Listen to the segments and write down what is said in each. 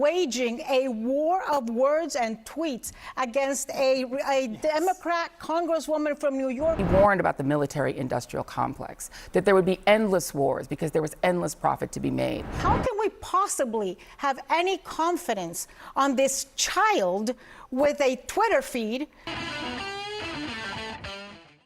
waging a war of words and tweets against a Democrat congresswoman from New York. He warned about the military-industrial complex, that there would be endless wars because there was endless profit to be made. How can we possibly have any confidence on this child with a Twitter feed?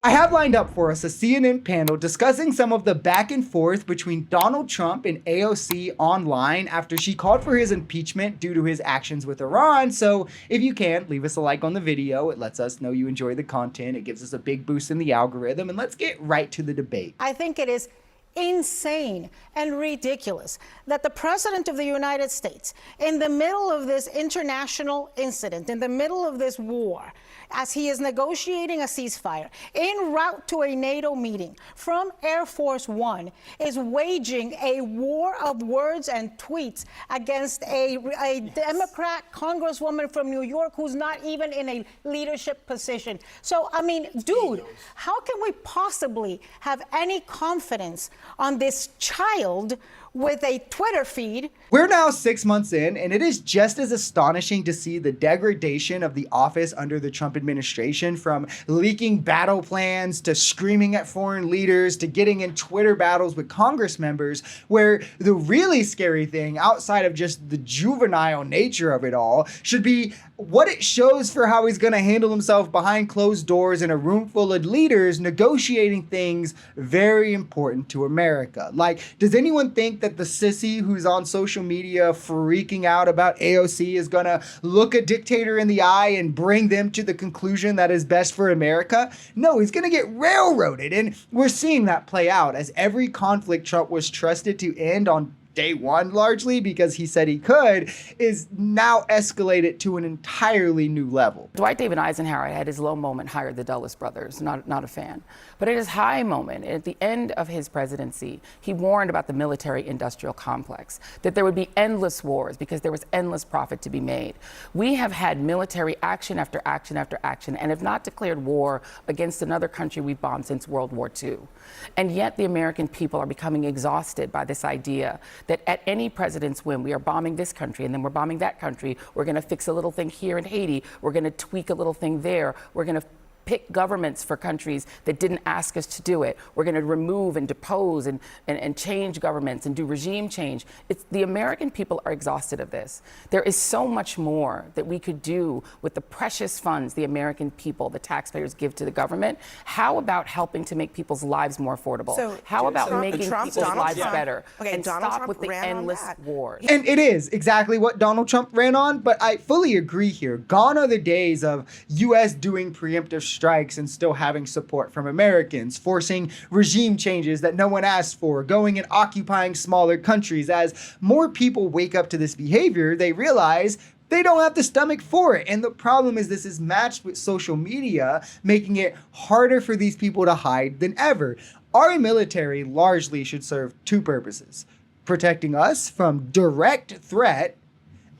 I have lined up for us a CNN panel discussing some of the back and forth between Donald Trump and AOC online after she called for his impeachment due to his actions with Iran. So if you can, leave us a like on the video. It lets us know you enjoy the content. It gives us a big boost in the algorithm. And let's get right to the debate. I think it is insane and ridiculous that the President of the United States, in the middle of this international incident, in the middle of this war, as he is negotiating a ceasefire, en route to a NATO meeting from Air Force One, is waging a war of words and tweets against a Democrat congresswoman from New York who's not even in a leadership position. So, I mean, dude, how can we possibly have any confidence on this child with a Twitter feed? We're now 6 months in, and it is just as astonishing to see the degradation of the office under the Trump administration, from leaking battle plans to screaming at foreign leaders to getting in Twitter battles with Congress members, where the really scary thing, outside of just the juvenile nature of it all, should be what it shows for how he's going to handle himself behind closed doors in a room full of leaders negotiating things very important to America. Like, does anyone think that the sissy who's on social media freaking out about AOC is going to look a dictator in the eye and bring them to the conclusion that is best for America? No, he's going to get railroaded. And we're seeing that play out as every conflict Trump was trusted to end on day one, largely because he said he could, is now escalated to an entirely new level. Dwight David Eisenhower had his low moment, hired the Dulles brothers, not a fan. But at his high moment, at the end of his presidency, he warned about the military-industrial complex, that there would be endless wars because there was endless profit to be made. We have had military action after action after action and have not declared war against another country we've bombed since World War II. And yet the American people are becoming exhausted by this idea that at any president's whim, we are bombing this country and then we're bombing that country. We're going to fix a little thing here in Haiti. We're going to tweak a little thing there. We're going to pick governments for countries that didn't ask us to do it. We're going to remove and depose and change governments and do regime change. The American people are exhausted of this. There is so much more that we could do with the precious funds the American people, the taxpayers, give to the government. How about helping to make people's lives more affordable? How about making people's lives better? And stop with the endless wars. And it is exactly what Donald Trump ran on, but I fully agree here. Gone are the days of U.S. doing preemptive strikes and still having support from Americans, forcing regime changes that no one asked for, going and occupying smaller countries. As more people wake up to this behavior, they realize they don't have the stomach for it. And the problem is this is matched with social media, making it harder for these people to hide than ever. Our military largely should serve two purposes: protecting us from direct threat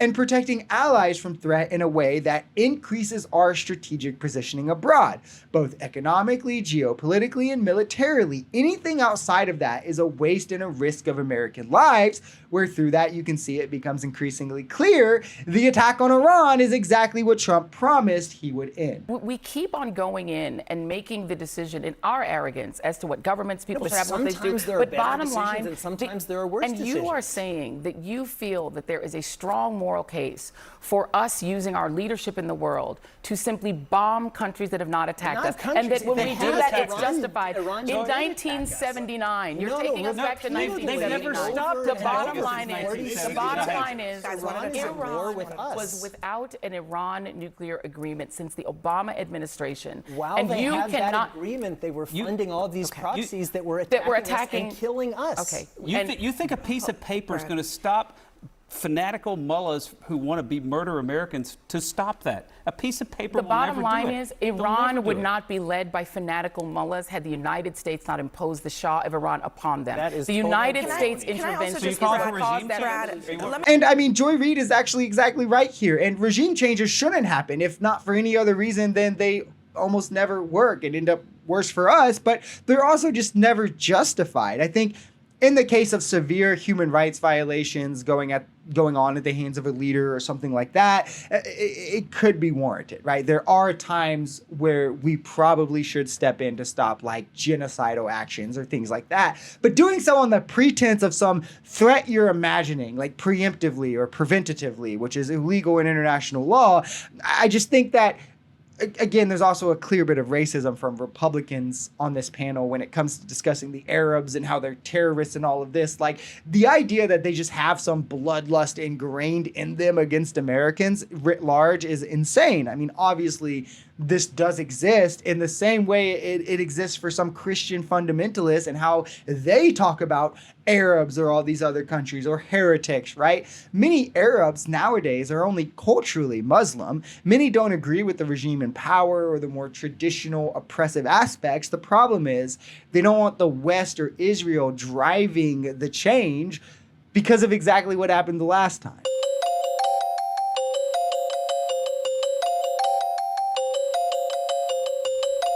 and protecting allies from threat in a way that increases our strategic positioning abroad, both economically, geopolitically, and militarily. Anything outside of that is a waste and a risk of American lives, where through that you can see it becomes increasingly clear the attack on Iran is exactly what Trump promised he would end. We keep on going in and making the decision in our arrogance as to what governments people should have, what they do. But bottom line, and sometimes there are worse decisions. You are saying that you feel that there is a strong moral case for us using our leadership in the world to simply bomb countries that have not attacked us, and that when we do that, it's justified. In 1979, you're taking us back to 1979. The bottom line is, Iran was without an Iran nuclear agreement since the Obama administration. While they had that agreement, they were funding all these proxies that were attacking us and killing us. Okay. You think a piece of paper is going to stop fanatical mullahs who want to murder Americans to stop that? A piece of paper will never do it. The bottom line is Iran would not be led by fanatical mullahs had the United States not imposed the Shah of Iran upon them. The United States intervention is what caused that. And I mean, Joy Reid is actually exactly right here. And regime changes shouldn't happen, if not for any other reason than they almost never work and end up worse for us, but they're also just never justified. I think in the case of severe human rights violations going on at the hands of a leader or something like that, it could be warranted, right? There are times where we probably should step in to stop like genocidal actions or things like that. But doing so on the pretense of some threat you're imagining, like preemptively or preventatively, which is illegal in international law, I just think that, again, there's also a clear bit of racism from Republicans on this panel when it comes to discussing the Arabs and how they're terrorists and all of this. Like, the idea that they just have some bloodlust ingrained in them against Americans writ large is insane. I mean, obviously, this does exist in the same way it exists for some Christian fundamentalists and how they talk about Arabs or all these other countries or heretics, right? Many Arabs nowadays are only culturally Muslim. Many don't agree with the regime in power or the more traditional oppressive aspects. The problem is they don't want the West or Israel driving the change because of exactly what happened the last time.